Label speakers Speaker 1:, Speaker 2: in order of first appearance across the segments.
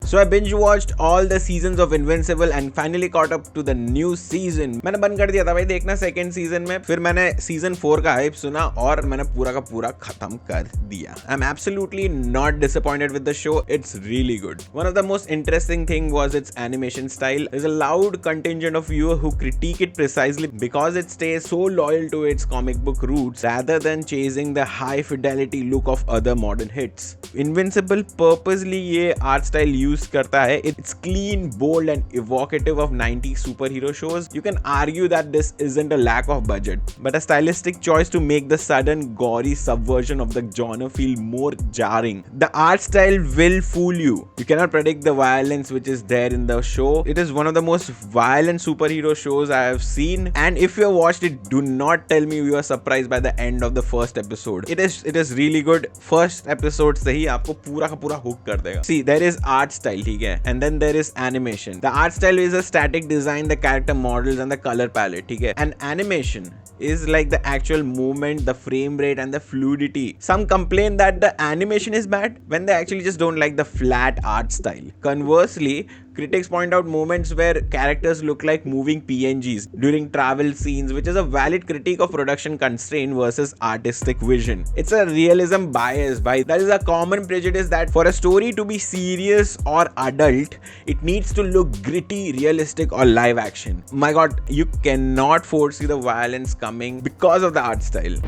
Speaker 1: So I binge watched all the seasons of Invincible and finally caught up to the new season. मैंने बंद कर दिया था भाई देखना सेकंड सीजन में, फिर मैंने सीजन 4 का हाइप सुना और मैंने पूरा का पूरा खत्म कर दिया. I am absolutely not disappointed with the show. It's really good. One of the most interesting thing was it's animation style. There's a loud contingent of viewers who critique it precisely because it stays so loyal to its comic book roots rather than chasing the high fidelity look of other modern hits. Invincible purposely ये art style use करता है. It's clean, bold and evocative of 90s superhero shows. You can argue that this isn't a lack of budget, but a stylistic choice to make the sudden gory subversion of the genre feel more jarring. The art style will fool you. You cannot predict the violence which is there in the show. It is one of the most violent superhero shows I have seen, and if you have watched it, do not tell me you are surprised by the end of the first episode. It is really good. First episode से ही आपको पूरा का पूरा hook कर देगा. See, there is art style, ठीक है, and then there is animation. The art style is a static design, the character models and the color palette, ठीक है, and animation is like the actual movement, the frame rate and the fluidity. Some complain that the animation is bad when they actually just don't like the flat art style. Conversely, critics point out moments where characters look like moving PNGs during travel scenes, which is a valid critique of production constraint versus artistic vision. It's a realism bias, by that is a common prejudice that for a story to be serious or adult, it needs to look gritty, realistic or live action. My god, you cannot foresee the violence coming because of the art style.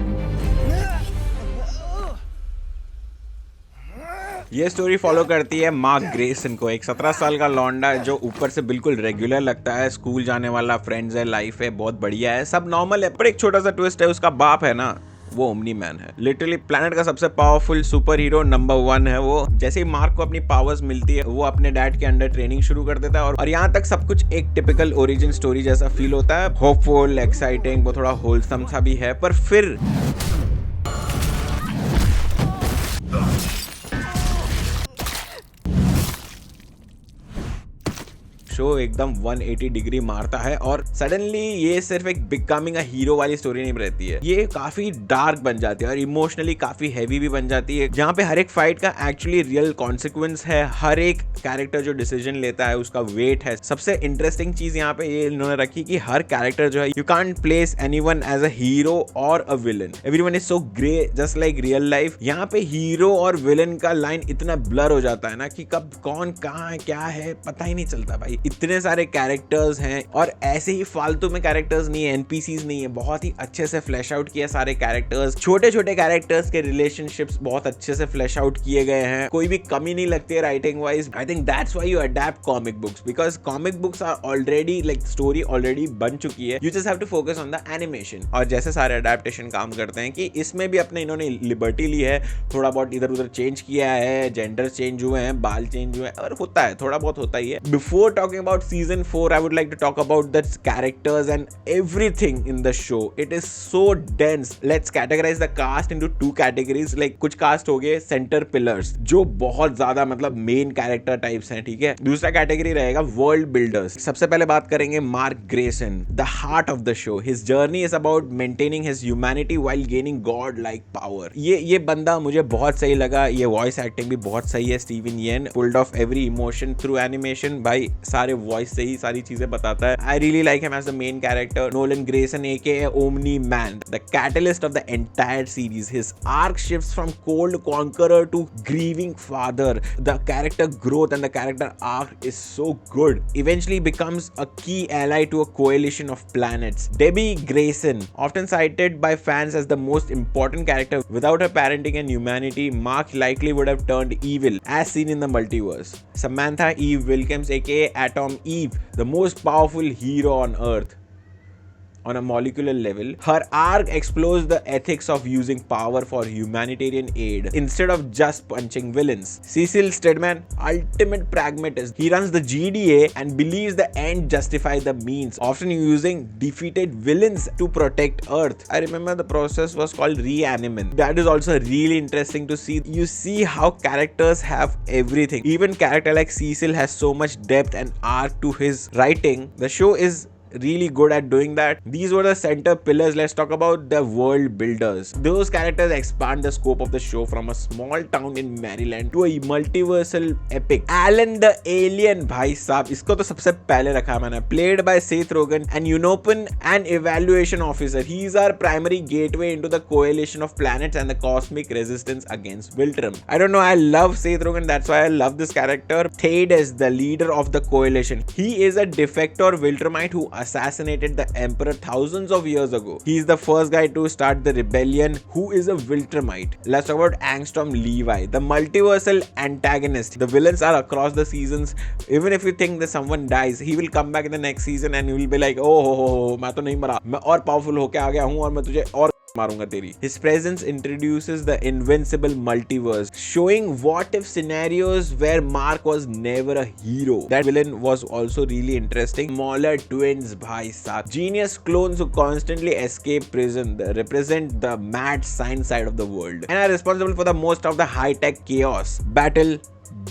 Speaker 1: ये story follow करती है mark Grayson को, एक 17 साल का लौंडा जो ऊपर से बिल्कुल रेगुलर लगता है, स्कूल जाने वाला, फ्रेंड्स है, लाइफ है, बहुत बढ़िया है, सब नॉर्मल है, पर एक छोटा सा ट्विस्ट है, उसका बाप है ना वो ओमनी मैन है. लिटरली प्लैनेट का सबसे पावरफुल सुपर हीरो नंबर 1 है वो. जैसे ही मार्क को अपनी पावर्स मिलती है वो अपने डैड के अंडर ट्रेनिंग शुरू कर देता है और यहाँ तक सब कुछ एक टिपिकल ओरिजिन स्टोरी जैसा फील होता है. होपफुल, एक्साइटिंग, वो थोड़ा होलसम सा भी है, पर फिर शो एकदम 180 डिग्री मारता है और सडनली ये सिर्फ एक बिकमिंग अ हीरो वाली स्टोरी नहीं रहती है, ये काफी डार्क बन जाती है और इमोशनली काफी हैवी भी बन जाती है, जहाँ पे हर एक फाइट का एक्चुअली रियल कॉन्सिक्वेंस है, हर एक कैरेक्टर जो डिसीजन लेता है उसका वेट है. सबसे इंटरेस्टिंग चीज यहाँ पे ये इन्होंने रखी कि हर कैरेक्टर जो है, you can't place anyone as a hero और a villain. Everyone is so grey just like real life. यहाँ पे हीरो और विलन का लाइन इतना ब्लर हो जाता है ना कि कब कौन कहाँ है, क्या है, पता ही नहीं चलता भाई. इतने सारे कैरेक्टर्स हैं और ऐसे ही फालतू में कैरेक्टर्स नहीं है, एनपीसीज नहीं है, बहुत ही अच्छे से फ्लैश आउट किया सारे कैरेक्टर्स. छोटे छोटे कैरेक्टर्स के रिलेशनशिप्स बहुत अच्छे से फ्लैश आउट किए गए हैं, कोई भी कमी नहीं लगती है writing wise. I think that's why you adapt comic books, because comic books are already like story already बन चुकी है, you just have to focus on the animation. और जैसे सारे अडैप्टेशन काम करते हैं कि इसमें भी अपने इन्होंने लिबर्टी ली है, थोड़ा बहुत इधर उधर चेंज किया है, जेंडर चेंज हुए हैं, बाल चेंज हुए हैं, और होता है, थोड़ा बहुत होता ही है. Before talking about season 4, I would like to talk about the characters and everything in the show. It is so dense. Let's categorize the cast into 2 categories. Like कुछ cast हो गए center pillars जो बहुत ज्यादा मतलब main character types हैं, ठीक है. दूसरा category रहेगा world builders. सबसे पहले बात करेंगे mark Grayson, the heart of the show. His journey is about maintaining his humanity while gaining god-like power. ये बंदा मुझे बहुत सही लगा. ये voice acting भी बहुत सही है. स्टीवन येन pulled off every emotion through animation. भाई सारे वॉइस से ही सारी चीजें बताता है. I really like him as the main character. Nolan Grayson aka Omni Man, the catalyst of the entire series. His arc shifts from cold conqueror to grieving father. The character growth and the character arc is so good. Eventually becomes a key ally to a coalition of planets. Debbie Grayson, often cited by fans as the most important character, without her parenting and humanity, Mark likely would have turned evil, as seen in the multiverse. Samantha Eve Wilkins aka Atom Eve, the most powerful hero on Earth. On a molecular level, her arc explores the ethics of using power for humanitarian aid instead of just punching villains. Cecil Stedman, ultimate pragmatist. He runs the GDA and believes the end justify the means, often using defeated villains to protect Earth. I remember the process was called Reanimin. That is also really interesting to see. You see how characters have everything. Even character like Cecil has so much depth and arc to his writing. The show is really good at doing that. These were the center pillars. Let's talk about the world builders. Those characters expand the scope of the show from a small town in Maryland to a multiversal epic. Alan the Alien, भाई साहब इसको तो सबसे पहले रखा मैंने, played by Seth Rogen, an Unopan and evaluation officer. He is our primary gateway into the coalition of planets and the cosmic resistance against Viltrum. I don't know, I love Seth Rogen, that's why I love this character. Thades, the leader of the coalition. He is a defector Viltrumite who assassinated the Emperor thousands of years ago. He is the first guy to start the rebellion who is a Viltrumite. Let's talk about Angstrom Levi, the multiversal antagonist. The villains are across the seasons. Even if you think that someone dies, he will come back in the next season and he will be like, oh ho, मैं तो नहीं मरा, मैं और powerful होके आ गया हूँ और मैं तुझे और मारूंगा तेरी. His presence introduces the invincible multiverse, showing what if scenarios where Mark was never a hero. That villain was also really interesting. Smaller twins, bhai sahab. Genius clones who constantly escape prison. They represent the mad science side of the world and are responsible for the most of the high-tech chaos. Battle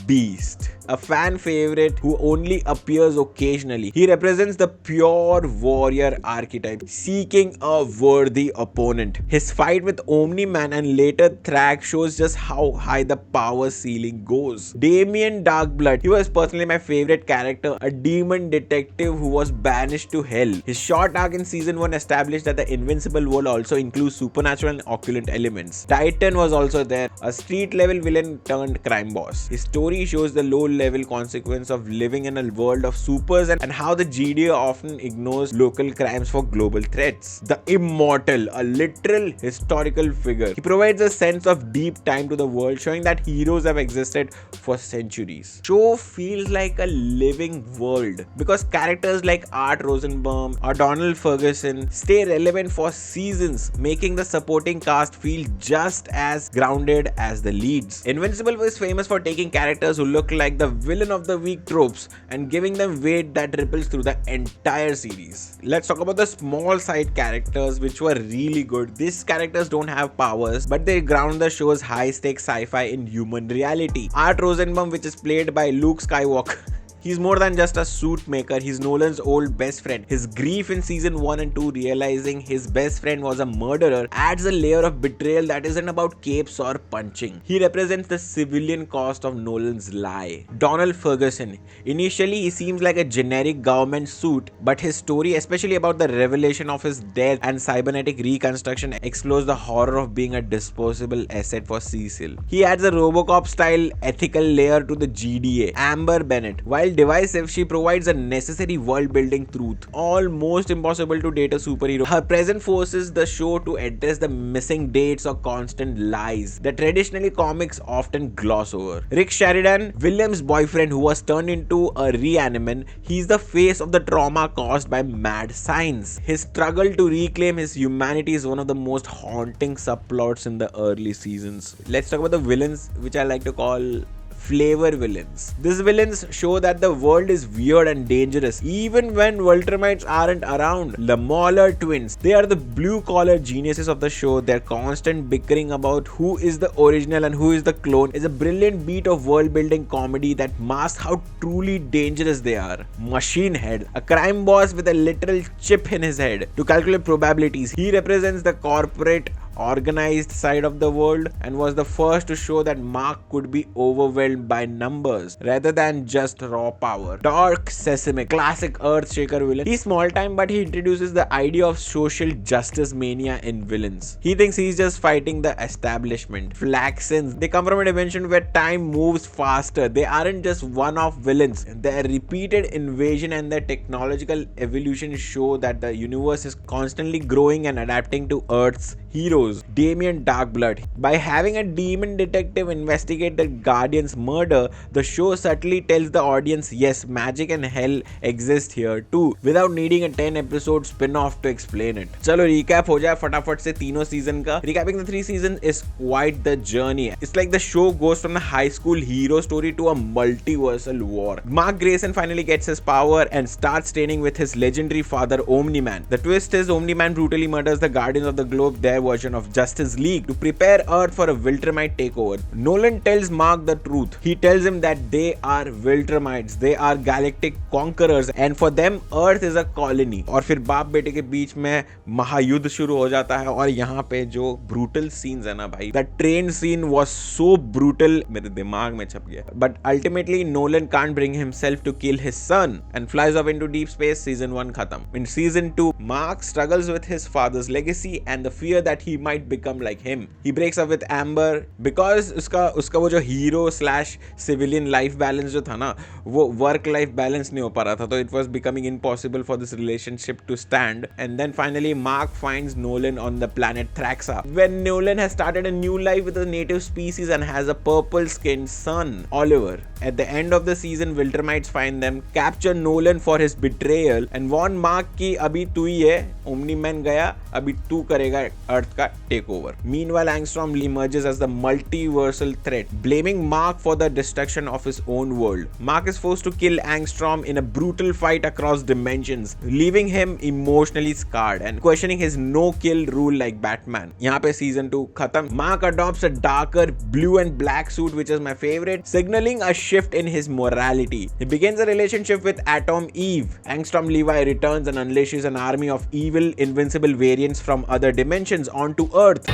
Speaker 1: Beast, a fan favorite who only appears occasionally. He represents the pure warrior archetype, seeking a worthy opponent. His fight with Omni-Man and later Thrag shows just how high the power ceiling goes. Damien Darkblood, he was personally my favorite character, a demon detective who was banished to hell. His short arc in season 1 established that the invincible world also includes supernatural and opulent elements. Titan was also there, a street level villain turned crime boss. His story shows the low level consequence of living in a world of supers and how the GDA often ignores local crimes for global threats. The Immortal, a literal historical figure. He provides a sense of deep time to the world, showing that heroes have existed for centuries. Show feels like a living world because characters like Art Rosenbaum or Donald Ferguson stay relevant for seasons, making the supporting cast feel just as grounded as the leads. Invincible was famous for taking characters who look like the villain of the week tropes and giving them weight that ripples through the entire series. Let's talk about the small side characters which were really good. These characters don't have powers, but they ground the show's high stakes sci-fi in human reality. Art Rosenbaum, which is played by Luke Skywalker, he's more than just a suit maker, he's Nolan's old best friend. His grief in season 1 and 2, realizing his best friend was a murderer, adds a layer of betrayal that isn't about capes or punching. He represents the civilian cost of Nolan's lie. Donald Ferguson. Initially, he seems like a generic government suit, but his story, especially about the revelation of his death and cybernetic reconstruction, explores the horror of being a disposable asset for Cecil. He adds a Robocop-style ethical layer to the GDA. Amber Bennett. While divisive, she provides a necessary world-building truth. Almost impossible to date a superhero. Her presence forces the show to address the missing dates or constant lies that traditionally comics often gloss over. Rick Sheridan, William's boyfriend who was turned into a reanimant, he's the face of the trauma caused by mad science. His struggle to reclaim his humanity is one of the most haunting subplots in the early seasons. Let's talk about the villains, which I like to call flavor villains. These villains show that the world is weird and dangerous even when Viltrumites aren't around. The Mauler twins, they are the blue-collar geniuses of the show. Their constant bickering about who is the original and who is the clone is a brilliant beat of world-building comedy that masks how truly dangerous they are. Machine Head, a crime boss with a literal chip in his head to calculate probabilities. He represents the corporate organized side of the world and was the first to show that Mark could be overwhelmed by numbers rather than just raw power. Dark Sesame, classic Earthshaker villain. He's small time, but he introduces the idea of social justice mania in villains. He thinks he's just fighting the establishment. Flaxens, they come from a dimension where time moves faster. They aren't just one-off villains. Their repeated invasion and their technological evolution show that the universe is constantly growing and adapting to Earth's heroes. Damien Darkblood. By having a demon detective investigate the Guardian's murder, the show subtly tells the audience, yes, magic and hell exist here too, without needing a 10-episode spin-off to explain it. चलो recap हो जाए फटाफट से तीनों season का. Recapping the 3 seasons is quite the journey. It's like the show goes from the high school hero story to a multiversal war. Mark Grayson finally gets his power and starts training with his legendary father Omni-Man. The twist is Omni-Man brutally murders the Guardians of the Globe, version of Justice League to prepare Earth for a Viltrumite takeover. Nolan tells Mark the truth. He tells him that they are Viltrumites, they are galactic conquerors and for them Earth is a colony. और फिर बाप बेटे के बीच में महायुद्ध शुरू हो जाता है और यहाँ पे जो ब्रूटल सीन्स है ना भाई, the train scene was so brutal, मेरे दिमाग में छप गया. But ultimately Nolan can't bring himself to kill his son and flies off into deep space. Season 1 खत्म. In season 2 Mark struggles with his father's legacy and the fear that he might become like him. He breaks up with Amber because उसका वो जो hero slash civilian life balance जो था ना, वो work life balance नहीं हो पा रहा था, तो it was becoming impossible for this relationship to stand. And then finally Mark finds Nolan on the planet Thraxa, when Nolan has started a new life with a native species and has a purple-skinned son, Oliver. At the end of the season, Viltrumites find them, capture Nolan for his betrayal and warn Mark कि अभी तू ही है, Omni-Man गया, अभी तू करेगा अर्थ का takeover. Meanwhile, Angstrom emerges as the multiversal threat, blaming Mark for the destruction of his own world. Mark is forced to kill Angstrom in a brutal fight across dimensions, leaving him emotionally scarred and questioning his no-kill rule like Batman. यहाँ पे season 2 खत्म. Mark adopts a darker blue and black suit, which is my favorite, signaling a shift in his morality. He begins a relationship with Atom Eve. Angstrom Levi returns and unleashes an army of evil, invincible variants from other dimensions onto Earth.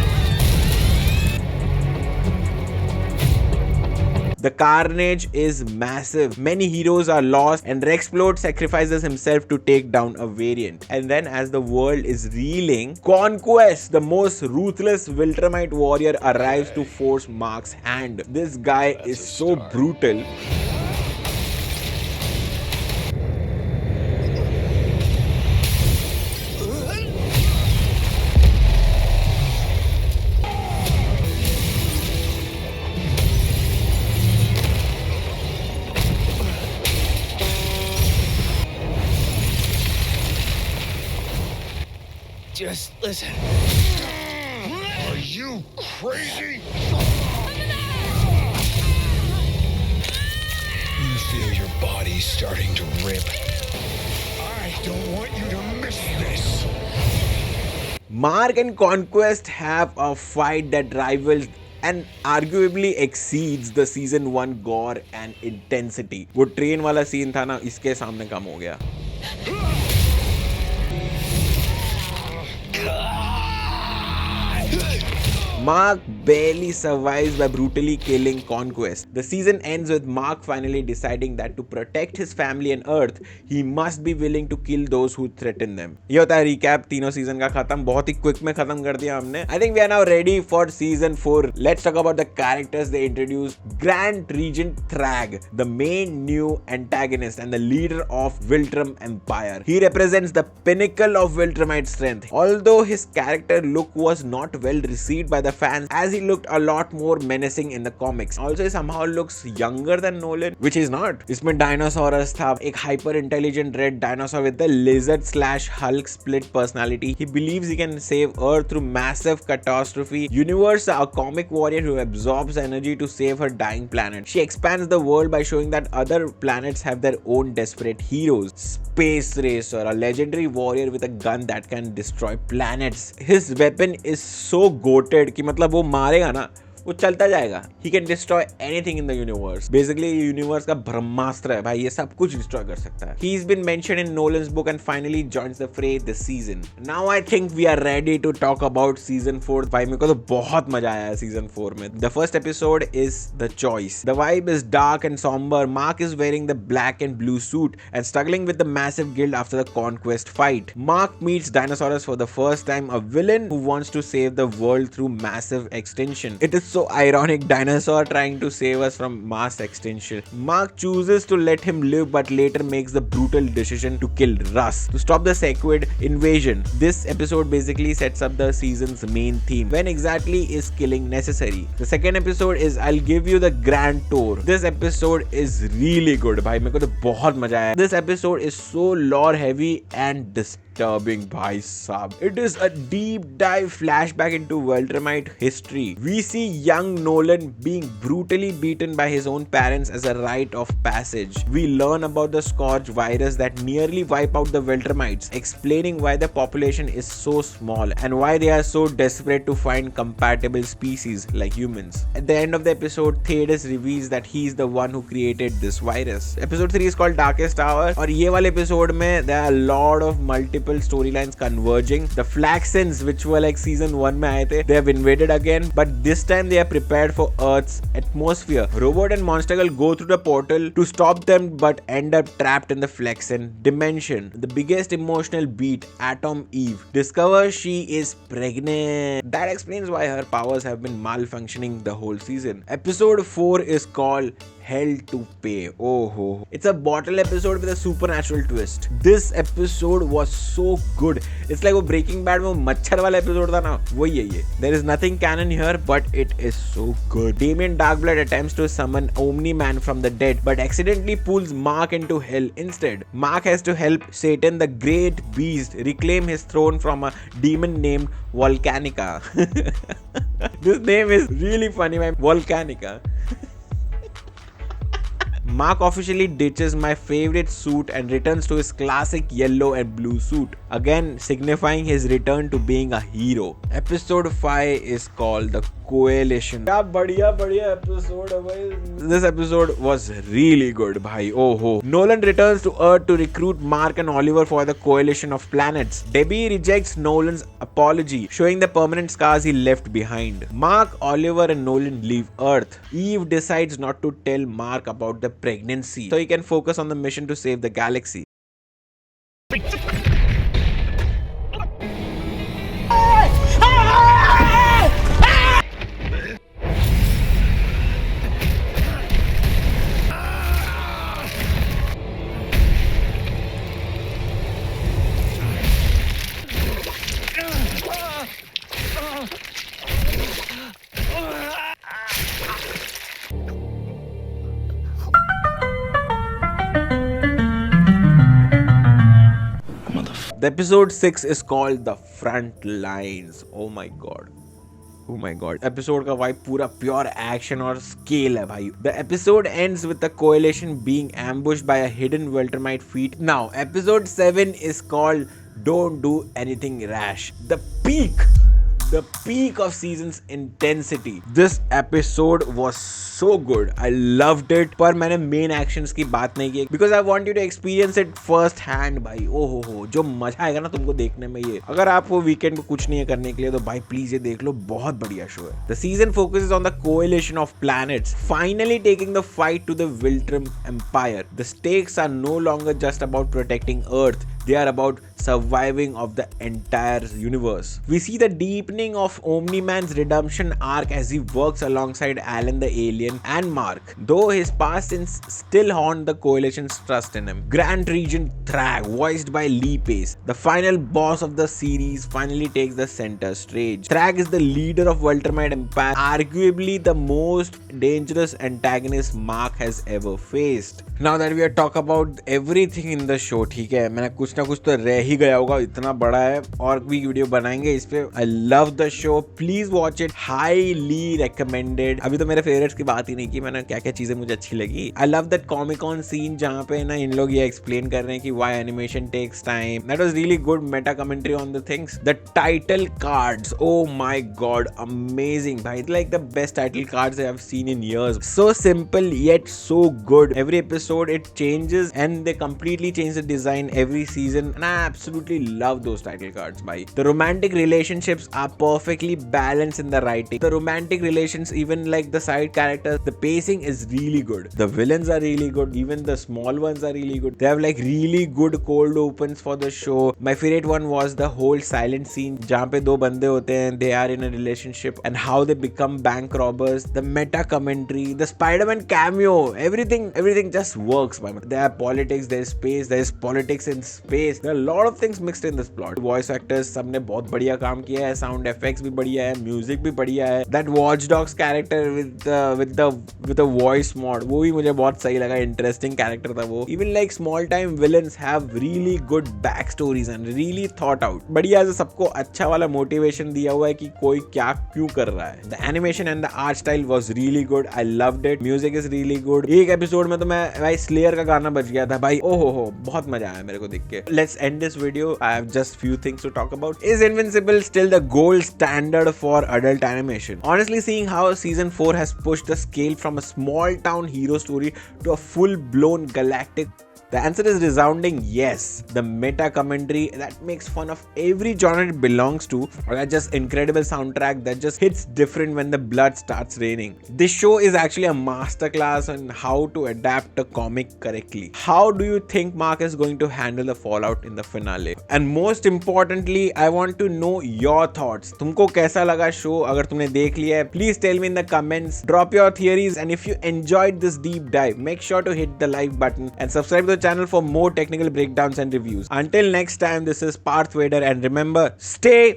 Speaker 1: The carnage is massive. Many heroes are lost and Rexplode sacrifices himself to take down a variant. And then as the world is reeling, Conquest, the most ruthless Viltrumite warrior, arrives to force Mark's hand. This guy is so brutal.
Speaker 2: Just listen.
Speaker 3: Are you crazy?
Speaker 2: You feel your body starting to rip.
Speaker 3: I don't want you to miss this.
Speaker 1: Mark and Conquest have a fight that rivals and arguably exceeds the season 1 gore and intensity. वो train वाला scene था ना, इसके सामने कम हो गया. Mark barely survives by brutally killing Conquest. The season ends with Mark finally deciding that to protect his family and Earth, he must be willing to kill those who threaten them. ये होता है recap तीनों season का खत्म. बहुत ही quick में खत्म कर दिया हमने. I think we are now ready for season 4. Let's talk about the characters they introduced. Grand Regent Thrag, the main new antagonist and the leader of Viltrum Empire. He represents the pinnacle of Viltrumite strength. Although his character look was not well received by the fans, as he looked a lot more menacing in the comics. Also, he somehow looks younger than Nolan, which he's not. इसमें Dinosaurus था, एक hyper intelligent red dinosaur with the lizard slash Hulk split personality. He believes he can save Earth through massive catastrophe. Universe, a comic warrior who absorbs energy to save her dying planet. She expands the world by showing that other planets have their own desperate heroes. Space Racer, a legendary warrior with a gun that can destroy planets. His weapon is so goated कि मतलब वो मारेगा ना, वो चलता जाएगा. He can destroy anything in the universe. Basically ये universe का ब्रह्मास्त्र है भाई, ये सब कुछ डिस्ट्रॉय कर सकता है. He's been mentioned in Nolan's book and finally joins the fray this season. Now I think we are ready to talk about season 4. भाई मेरे को तो बहुत मजा आया है season 4 में. The first episode is The Choice. The vibe is dark and somber. Mark is wearing the black and blue suit and struggling with the massive guild after the Conquest fight. Mark meets Dinosaurus for the first time, a villain who wants to save the world through massive extinction. It is so ironic, dinosaur trying to save us from mass extinction. Mark chooses to let him live but later makes the brutal decision to kill Russ to stop the Sequid invasion. This episode basically sets up the season's main theme. When exactly is killing necessary? The second episode is I'll give you the grand tour. This episode is really good. भाई मेरे को तो बहुत मजा आया. This episode is so lore heavy and disturbing, bhai sahab. It is a deep dive flashback into Viltrumite history. We see young Nolan being brutally beaten by his own parents as a rite of passage. We learn about the Scourge virus that nearly wipe out the Viltrumites, explaining why the population is so small and why they are so desperate to find compatible species like humans. At the end of the episode, Theodos reveals that he is the one who created this virus. Episode 3 is called Darkest Hour, और ये वाले episode में there are a lot of multiple storylines converging. The Flaxens, which were like season 1 में आए थे, they have invaded again, but this time they are prepared for Earth's atmosphere. Robot and Monster Girl go through the portal to stop them, but end up trapped in the Flaxen dimension. The biggest emotional beat, Atom Eve discovers she is pregnant. That explains why her powers have been malfunctioning the whole season. Episode 4 is called Hell to Pay. Oh, it's a bottle episode with a supernatural twist. This episode was so good. It's like वो Breaking Bad में मच्छर वाला episode था ना, वही है ये. There is nothing canon here, but it is so good. Damien Darkblood attempts to summon Omni-Man from the dead, but accidentally pulls Mark into hell instead. Mark has to help Satan, the great beast, reclaim his throne from a demon named Volcanica. This name is really funny, man. Volcanica. Mark officially ditches my favorite suit and returns to his classic yellow and blue suit, again signifying his return to being a hero. Episode 5 is called The Coalition. क्या बढ़िया episode है भाई. This episode was really good, bhai. Oh. Nolan returns to Earth to recruit Mark and Oliver for the Coalition of Planets. Debbie rejects Nolan's apology, showing the permanent scars he left behind. Mark, Oliver and Nolan leave Earth. Eve decides not to tell Mark about the pregnancy, so he can focus on the mission to save the galaxy. The episode 6 is called The Front Lines. Oh my god. Episode का vibe पूरा pure action और scale है भाई. The episode ends with the coalition being ambushed by a hidden Viltrumite fleet. Now, episode 7 is called Don't Do Anything Rash. The peak of season's intensity. This episode was so good. I loved it. पर मैंने main actions की बात नहीं की because I want you to experience it first hand भाई. ओहो जो मजा आएगा ना तुमको देखने में ये. अगर आपको weekend में कुछ नहीं है करने के लिए तो भाई प्लीज ये देख लो. बहुत बढ़िया शो है. The season focuses on the coalition of planets finally taking the fight to the Viltrum Empire. The stakes are no longer just about protecting Earth. They are about surviving of the entire universe. We see the deepening of Omni-Man's redemption arc as he works alongside Alan the Alien and Mark, though his past sins still haunt the Coalition's trust in him. Grand Regent Thrag, voiced by Lee Pace, the final boss of the series, finally takes the center stage. Thrag is the leader of Viltrumite Empire, arguably the most dangerous antagonist Mark has ever faced. Now that we are talk about everything in the show, ठीक है, मैंने कुछ ना कुछ तो रह ही गया होगा, इतना बड़ा है और भी वीडियो बनाएंगे इस पे. I love the show, please watch it, highly recommended. अभी तो मेरे फेवरेट्स की बात ही नहीं की, मैंने क्या क्या चीजें मुझे अच्छी लगी. I love that Comic Con scene जहाँ पे ना इन लोग ये एक्सप्लेन कर रहे हैं कि why animation takes time. That was really good meta commentary on the things. The title cards, oh my god, amazing भाई. It's like the best title cards I have seen in years. So simple yet so good. Every episode it changes and they completely change the design every season, and I absolutely love those title cards bhai. The romantic relationships are perfectly balanced in the writing. The romantic relations, even like the side characters, the pacing is really good. The villains are really good, even the small ones are really good. They have like really good cold opens for the show. My favorite one was the whole silent scene जहाँ पे दो बंदे होते हैं, they are in a relationship and how they become bank robbers. The meta commentary, the Spider-Man cameo, everything just works. There are politics, there is space, there is politics in space. face. There are a lot of things mixed in this plot. Voice actors सबने बहुत बढ़िया काम किया है, sound effects भी बढ़िया है, music भी बढ़िया है. That Watch Dogs character with the voice mod, वो भी मुझे बहुत सही लगा, interesting character था वो. Even like small time villains have really good backstories and really thought out. बढ़िया से सबको अच्छा वाला motivation दिया हुआ है कि कोई क्या क्यों कर रहा है. The animation and the art style was really good. I loved it. Music is really good. एक एपिसोड में तो मैं भाई स्लेयर का गाना बज गया था भाई. ओहो हो, बहुत मजा आया मेरे को देख के. Let's end this video. I have just few things to talk about. Is Invincible still the gold standard for adult animation? Honestly, seeing how season 4 has pushed the scale from a small town hero story to a full blown galactic, the answer is resounding yes. The meta commentary that makes fun of every genre it belongs to, or that just incredible soundtrack that just hits different when the blood starts raining. This show is actually a masterclass on how to adapt a comic correctly. How do you think Mark is going to handle the fallout in the finale? And most importantly, I want to know your thoughts. तुमको कैसा लगा show? अगर तुमने देख लिया है, please tell me in the comments. Drop your theories, and if you enjoyed this deep dive, make sure to hit the like button and subscribe to the channel for more technical breakdowns and reviews. Until next time, this is Parth Vader, and remember, stay